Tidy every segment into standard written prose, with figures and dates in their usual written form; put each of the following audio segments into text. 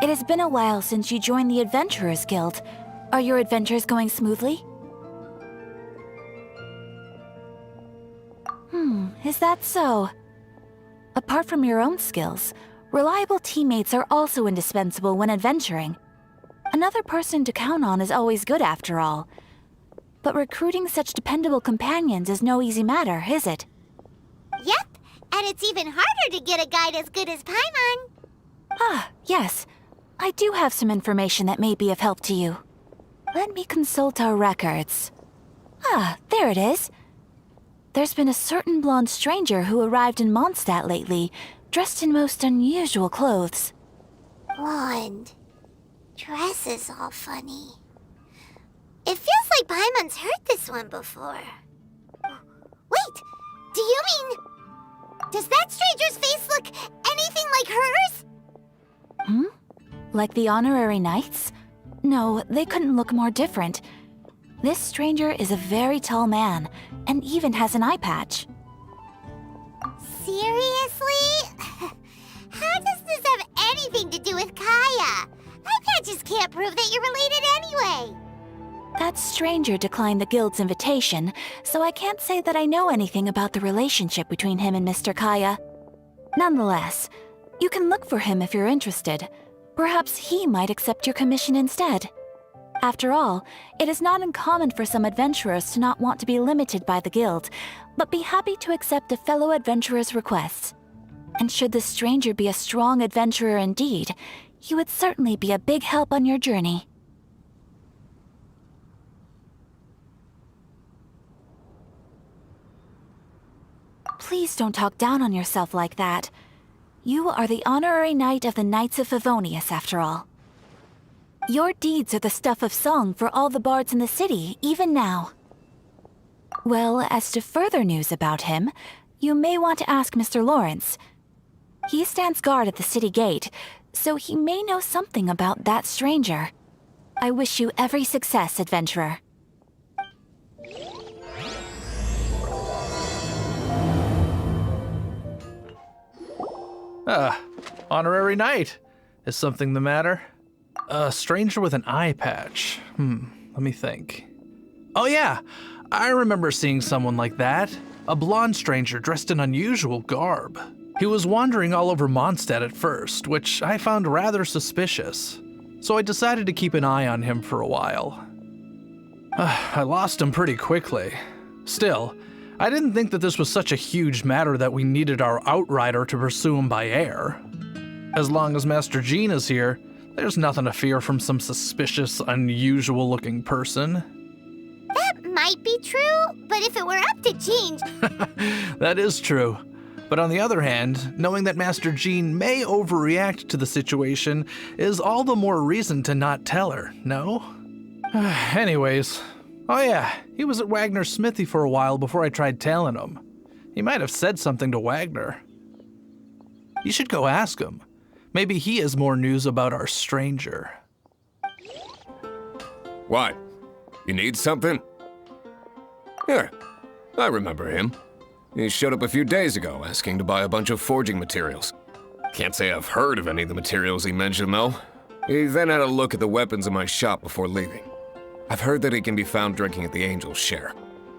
It has been a while since you joined the Adventurers Guild. Are your adventures going smoothly? Is that so? Apart from your own skills, reliable teammates are also indispensable when adventuring. Another person to count on is always good after all. But recruiting such dependable companions is no easy matter, is it? Yep, and it's even harder to get a guide as good as Paimon. Ah, yes. I do have some information that may be of help to you. Let me consult our records. Ah, there it is. There's been a certain blonde stranger who arrived in Mondstadt lately, dressed in most unusual clothes. Blonde. Dresses all funny. It feels like Paimon's heard this one before. Wait, do you mean... Does that stranger's face look anything like hers? Like the honorary knights? No, they couldn't look more different. This stranger is a very tall man, and even has an eye patch. Seriously? How does this have anything to do with Kaya? Eye patches can't prove that you're related anyway. That stranger declined the guild's invitation, so I can't say that I know anything about the relationship between him and Mr. Kaya. Nonetheless, you can look for him if you're interested. Perhaps he might accept your commission instead. After all, it is not uncommon for some adventurers to not want to be limited by the guild, but be happy to accept a fellow adventurer's requests. And should the stranger be a strong adventurer indeed, he would certainly be a big help on your journey. Please don't talk down on yourself like that. You are the honorary knight of the Knights of Favonius, after all. Your deeds are the stuff of song for all the bards in the city, even now. Well, as to further news about him, you may want to ask Mr. Lawrence. He stands guard at the city gate, so he may know something about that stranger. I wish you every success, adventurer. Honorary knight. Is something the matter? A stranger with an eye patch. Let me think. Oh yeah, I remember seeing someone like that. A blonde stranger dressed in unusual garb. He was wandering all over Mondstadt at first, which I found rather suspicious. So I decided to keep an eye on him for a while. I lost him pretty quickly. Still, I didn't think that this was such a huge matter that we needed our outrider to pursue him by air. As long as Master Jean is here, there's nothing to fear from some suspicious, unusual-looking person. That might be true, but if it were up to Jean... That is true. But on the other hand, knowing that Master Jean may overreact to the situation is all the more reason to not tell her, no? Anyways, oh yeah, he was at Wagner's smithy for a while before I tried telling him. He might have said something to Wagner. You should go ask him. Maybe he has more news about our stranger. What? You need something? Here, I remember him. He showed up a few days ago asking to buy a bunch of forging materials. Can't say I've heard of any of the materials he mentioned, though. He then had a look at the weapons in my shop before leaving. I've heard that he can be found drinking at the Angel's Share.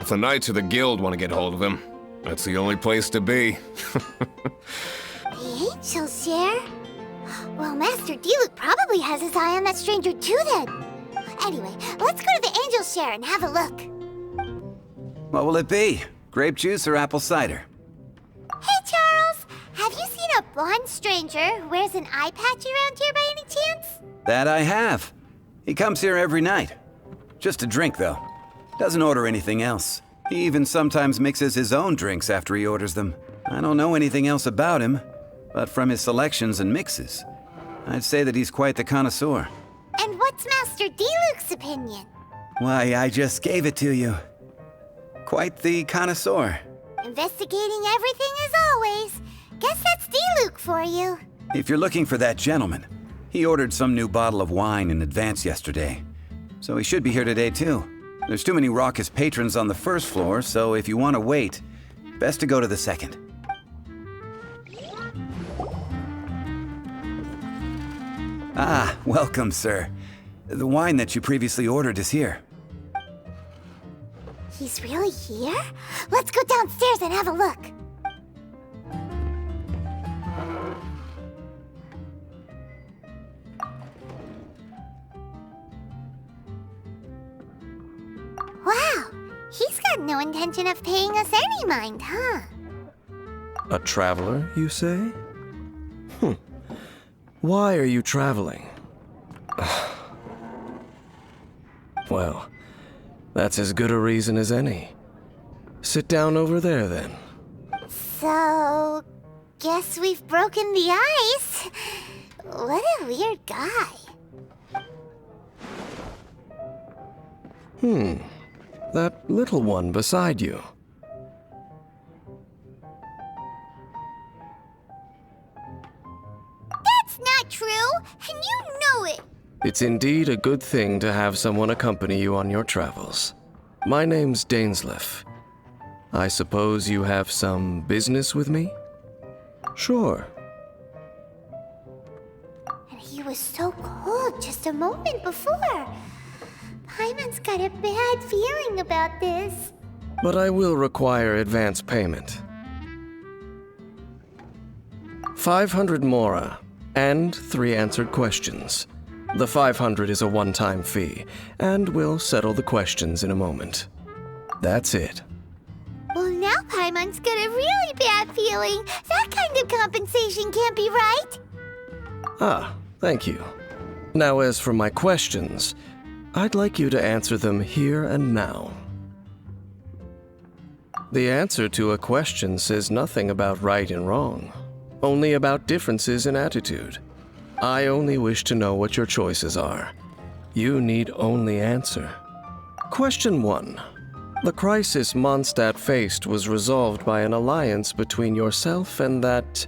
If the Knights of the Guild want to get hold of him, that's the only place to be. The Angel's Share? Well, Master Diluc probably has his eye on that stranger too then. Anyway, let's go to the Angel's Share and have a look. What will it be? Grape juice or apple cider? Hey, Charles! Have you seen a blonde stranger who wears an eye patch around here by any chance? That I have. He comes here every night. Just to drink, though. Doesn't order anything else. He even sometimes mixes his own drinks after he orders them. I don't know anything else about him, but from his selections and mixes, I'd say that he's quite the connoisseur. And what's Master Diluc's opinion? Why, I just gave it to you. Quite the connoisseur. Investigating everything as always. Guess that's Diluc for you. If you're looking for that gentleman, he ordered some new bottle of wine in advance yesterday. So he should be here today too. There's too many raucous patrons on the first floor, so if you want to wait, best to go to the second. Ah, welcome, sir. The wine that you previously ordered is here. He's really here? Let's go downstairs and have a look. Wow, he's got no intention of paying us any mind, huh? A traveler, you say? Why are you traveling? Well, that's as good a reason as any. Sit down over there, then. So, guess we've broken the ice. What a weird guy. That little one beside you. That's not true, and you know it. It's indeed a good thing to have someone accompany you on your travels. My name's dainsleif. I suppose you have some business with me? Sure. And he was so cold just a moment before. Paimon's got a bad feeling about this. But I will require advance payment. 500 mora, and 3 answered questions. The 500 is a one-time fee, and we'll settle the questions in a moment. That's it. Well, now Paimon's got a really bad feeling. That kind of compensation can't be right. Ah, thank you. Now as for my questions, I'd like you to answer them here and now. The answer to a question says nothing about right and wrong, only about differences in attitude. I only wish to know what your choices are. You need only answer. Question 1. The crisis Mondstadt faced was resolved by an alliance between yourself and that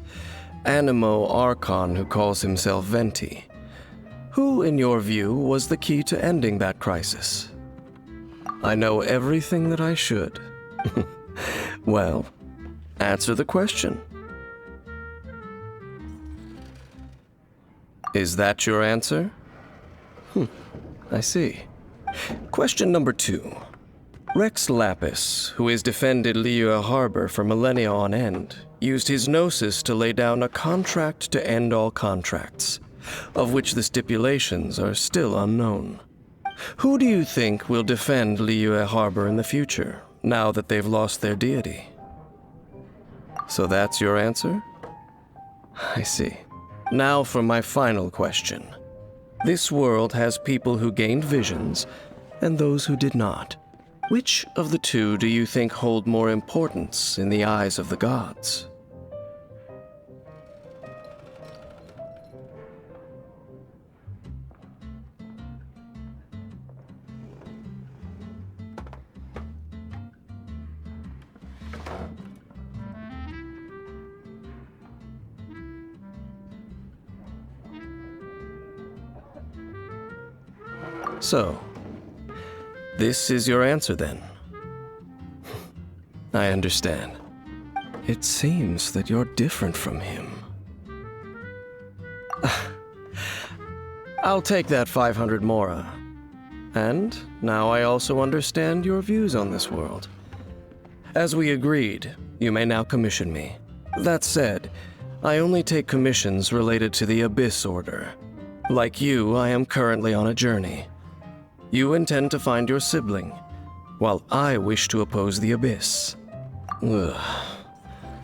Animo Archon who calls himself Venti. Who, in your view, was the key to ending that crisis? I know everything that I should. Well, answer the question. Is that your answer? I see. Question number 2. Rex Lapis, who has defended Liyue Harbor for millennia on end, used his gnosis to lay down a contract to end all contracts, of which the stipulations are still unknown. Who do you think will defend Liyue Harbor in the future, now that they've lost their deity? So that's your answer? I see. Now for my final question. This world has people who gained visions, and those who did not. Which of the two do you think hold more importance in the eyes of the gods? So, this is your answer then? I understand. It seems that you're different from him. I'll take that 500 mora. And now I also understand your views on this world. As we agreed, you may now commission me. That said, I only take commissions related to the Abyss Order. Like you, I am currently on a journey. You intend to find your sibling, while I wish to oppose the Abyss. Ugh.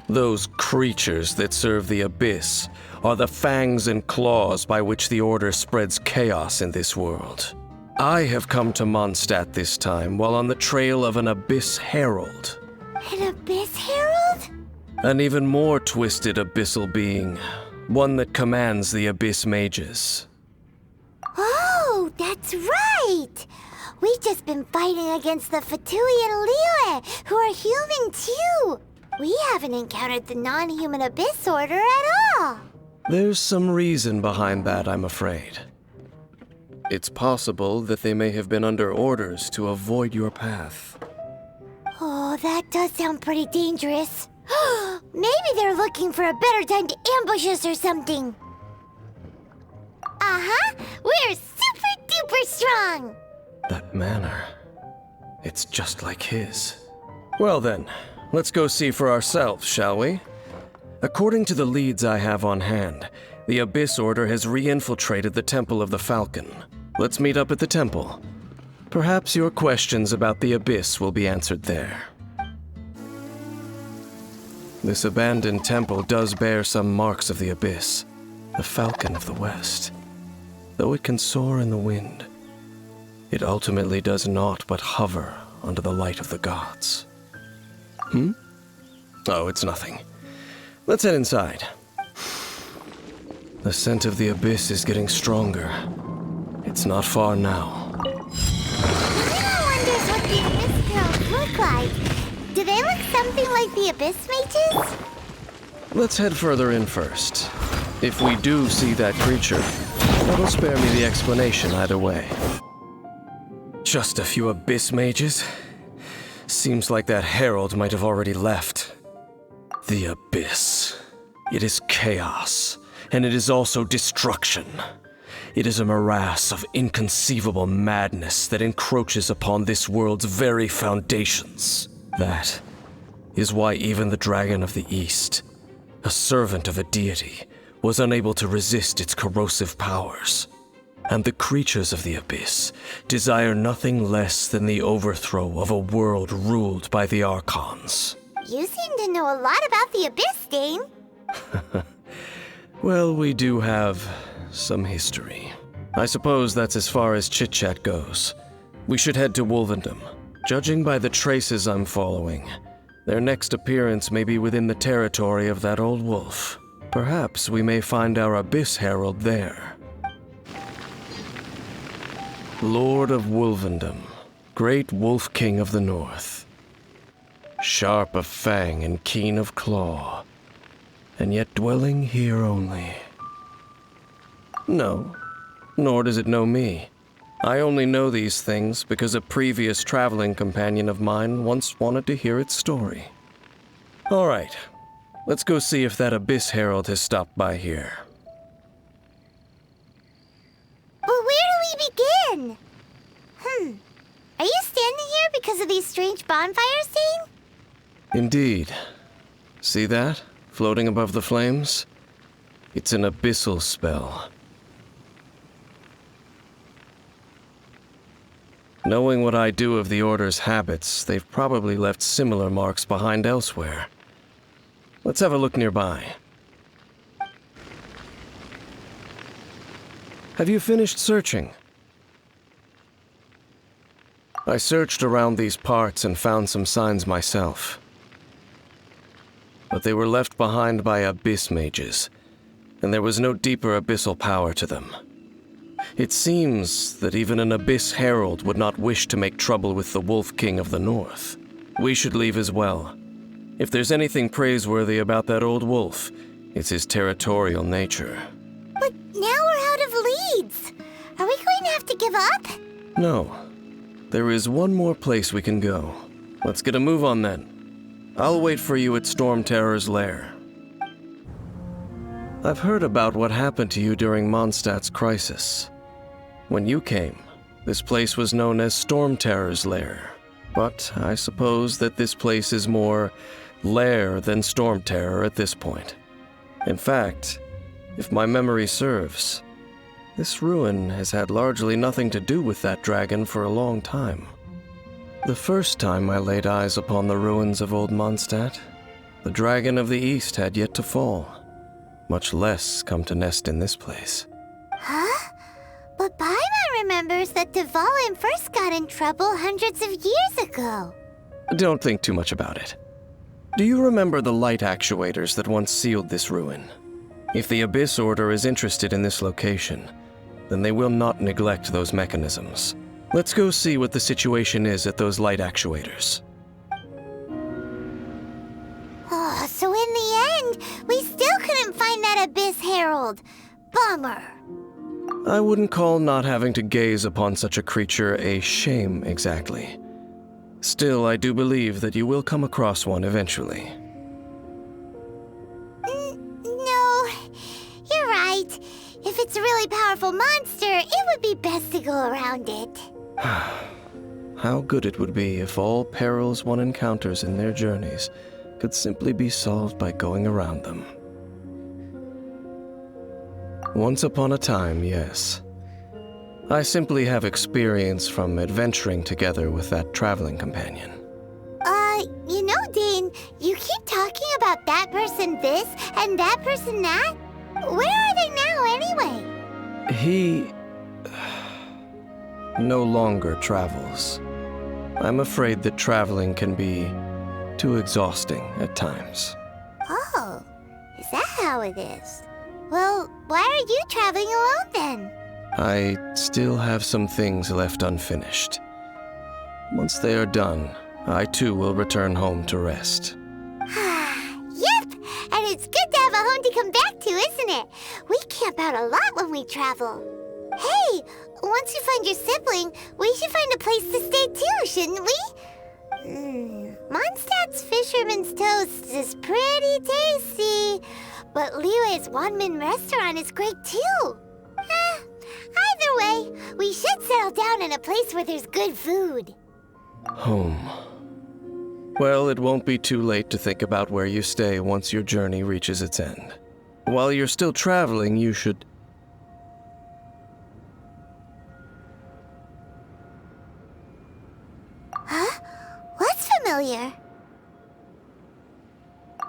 Those creatures that serve the Abyss are the fangs and claws by which the Order spreads chaos in this world. I have come to Mondstadt this time while on the trail of an Abyss Herald. An Abyss Herald? An even more twisted abyssal being, one that commands the Abyss Mages. Oh, that's right! We've just been fighting against the Fatui and Liyue, who are human too! We haven't encountered the non-human Abyss Order at all! There's some reason behind that, I'm afraid. It's possible that they may have been under orders to avoid your path. Oh, that does sound pretty dangerous. Maybe they're looking for a better time to ambush us or something. Aha! Uh-huh. We're super duper strong. That manner. It's just like his. Well then, let's go see for ourselves, shall we? According to the leads I have on hand, the Abyss Order has re-infiltrated the Temple of the Falcon. Let's meet up at the temple. Perhaps your questions about the Abyss will be answered there. This abandoned temple does bear some marks of the Abyss, the Falcon of the West. Though it can soar in the wind, it ultimately does naught but hover under the light of the gods. Oh, it's nothing. Let's head inside. The scent of the Abyss is getting stronger. It's not far now. Luna wonders what the Abyss Heralds look like. Do they look something like the Abyss Mages? Let's head further in first. If we do see that creature, that'll spare me the explanation either way. Just a few Abyss Mages? Seems like that herald might have already left. The Abyss. It is chaos, and it is also destruction. It is a morass of inconceivable madness that encroaches upon this world's very foundations. That is why even the Dragon of the East, a servant of a deity, was unable to resist its corrosive powers. And the creatures of the Abyss desire nothing less than the overthrow of a world ruled by the Archons. You seem to know a lot about the Abyss, Dane. Well, we do have some history. I suppose that's as far as chit-chat goes. We should head to Wolvendom. Judging by the traces I'm following, their next appearance may be within the territory of that old wolf. Perhaps we may find our Abyss Herald there. Lord of Wolvendom, great Wolf King of the North. Sharp of fang and keen of claw, and yet dwelling here only. No, nor does it know me. I only know these things because a previous traveling companion of mine once wanted to hear its story. All right, let's go see if that Abyss Herald has stopped by here. But where do we begin? Are you standing here because of these strange bonfires, Dane? Indeed. See that, floating above the flames? It's an abyssal spell. Knowing what I do of the Order's habits, they've probably left similar marks behind elsewhere. Let's have a look nearby. Have you finished searching? I searched around these parts and found some signs myself. But they were left behind by Abyss Mages, and there was no deeper abyssal power to them. It seems that even an Abyss Herald would not wish to make trouble with the Wolf King of the North. We should leave as well. If there's anything praiseworthy about that old wolf, it's his territorial nature. But now we're out of leads. Are we going to have to give up? No. There is one more place we can go. Let's get a move on then. I'll wait for you at Storm Terror's lair. I've heard about what happened to you during Mondstadt's crisis. When you came, this place was known as Storm Terror's lair. But I suppose that this place is more lair than Storm Terror at this point. In fact, if my memory serves, this ruin has had largely nothing to do with that dragon for a long time. The first time I laid eyes upon the ruins of old Mondstadt, the Dragon of the East had yet to fall, much less come to nest in this place. Huh? But Paimon remembers that Dvalin first got in trouble hundreds of years ago. Don't think too much about it. Do you remember the light actuators that once sealed this ruin? If the Abyss Order is interested in this location, then they will not neglect those mechanisms. Let's go see what the situation is at those light actuators. Oh, so in the end, we still couldn't find that Abyss Herald. Bummer. I wouldn't call not having to gaze upon such a creature a shame exactly. Still, I do believe that you will come across one eventually. No, you're right. If it's a really powerful monster, it would be best to go around it. How good it would be if all perils one encounters in their journeys could simply be solved by going around them. Once upon a time, yes. I simply have experience from adventuring together with that traveling companion. You know, Dane, you keep talking about that person this and that person that. Where are they now, anyway? He no longer travels. I'm afraid that traveling can be too exhausting at times. Oh, is that how it is? Well, why are you traveling alone then? I still have some things left unfinished. Once they are done, I too will return home to rest. Yep, and it's good to have a home to come back to, isn't it? We camp out a lot when we travel. Hey, once you find your sibling, we should find a place to stay too, shouldn't we? Mondstadt's Fisherman's Toast is pretty tasty, but Liyue's one-man restaurant is great too. Either way, we should settle down in a place where there's good food. Home. Well, it won't be too late to think about where you stay once your journey reaches its end. While you're still traveling, you should... Huh? What's familiar?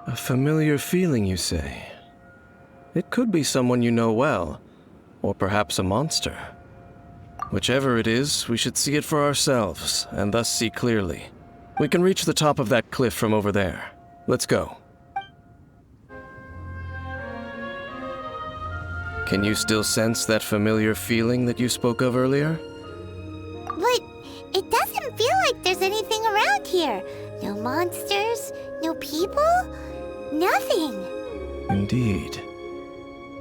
A familiar feeling, you say? It could be someone you know well, or perhaps a monster. Whichever it is, we should see it for ourselves, and thus see clearly. We can reach the top of that cliff from over there. Let's go. Can you still sense that familiar feeling that you spoke of earlier? But it doesn't feel like there's anything around here. No monsters, no people, nothing. Indeed.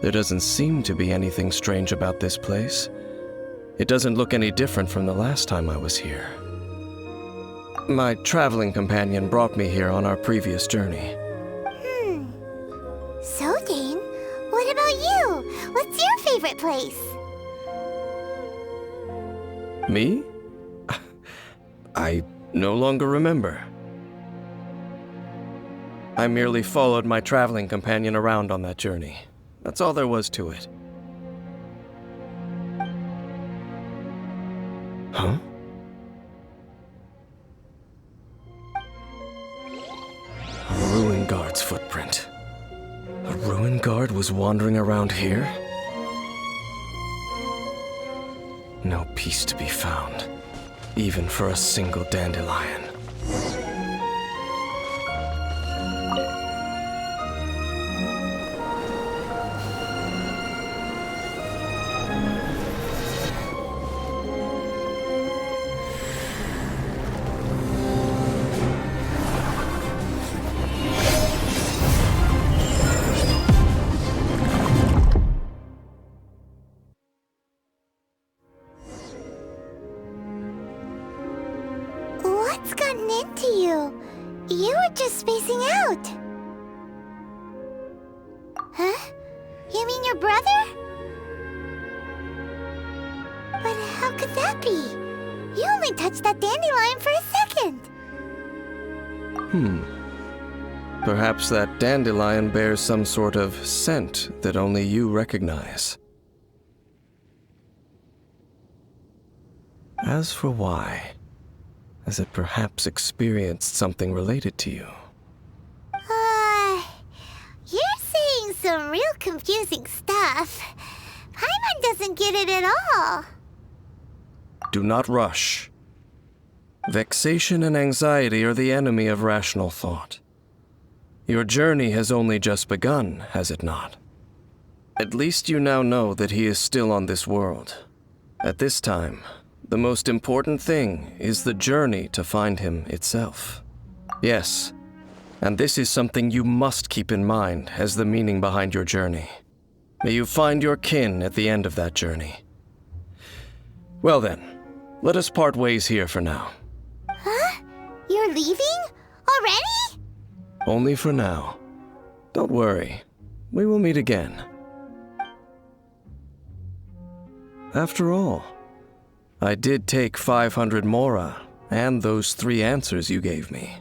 There doesn't seem to be anything strange about this place. It doesn't look any different from the last time I was here. My traveling companion brought me here on our previous journey. So, Dane, what about you? What's your favorite place? Me? I no longer remember. I merely followed my traveling companion around on that journey. That's all there was to it. Huh? A ruin guard's footprint. A ruin guard was wandering around here? No peace to be found, even for a single dandelion. What's gotten into you? You were just spacing out. Huh? You mean your brother? But how could that be? You only touched that dandelion for a second. Perhaps that dandelion bears some sort of scent that only you recognize. As for why, has it perhaps experienced something related to you? You're saying some real confusing stuff. Paimon doesn't get it at all. Do not rush. Vexation and anxiety are the enemy of rational thought. Your journey has only just begun, has it not? At least you now know that he is still on this world. At this time, the most important thing is the journey to find him itself. Yes, and this is something you must keep in mind as the meaning behind your journey. May you find your kin at the end of that journey. Well then, let us part ways here for now. Huh? You're leaving? Already? Only for now. Don't worry, we will meet again. After all, I did take 500 mora and those 3 answers you gave me.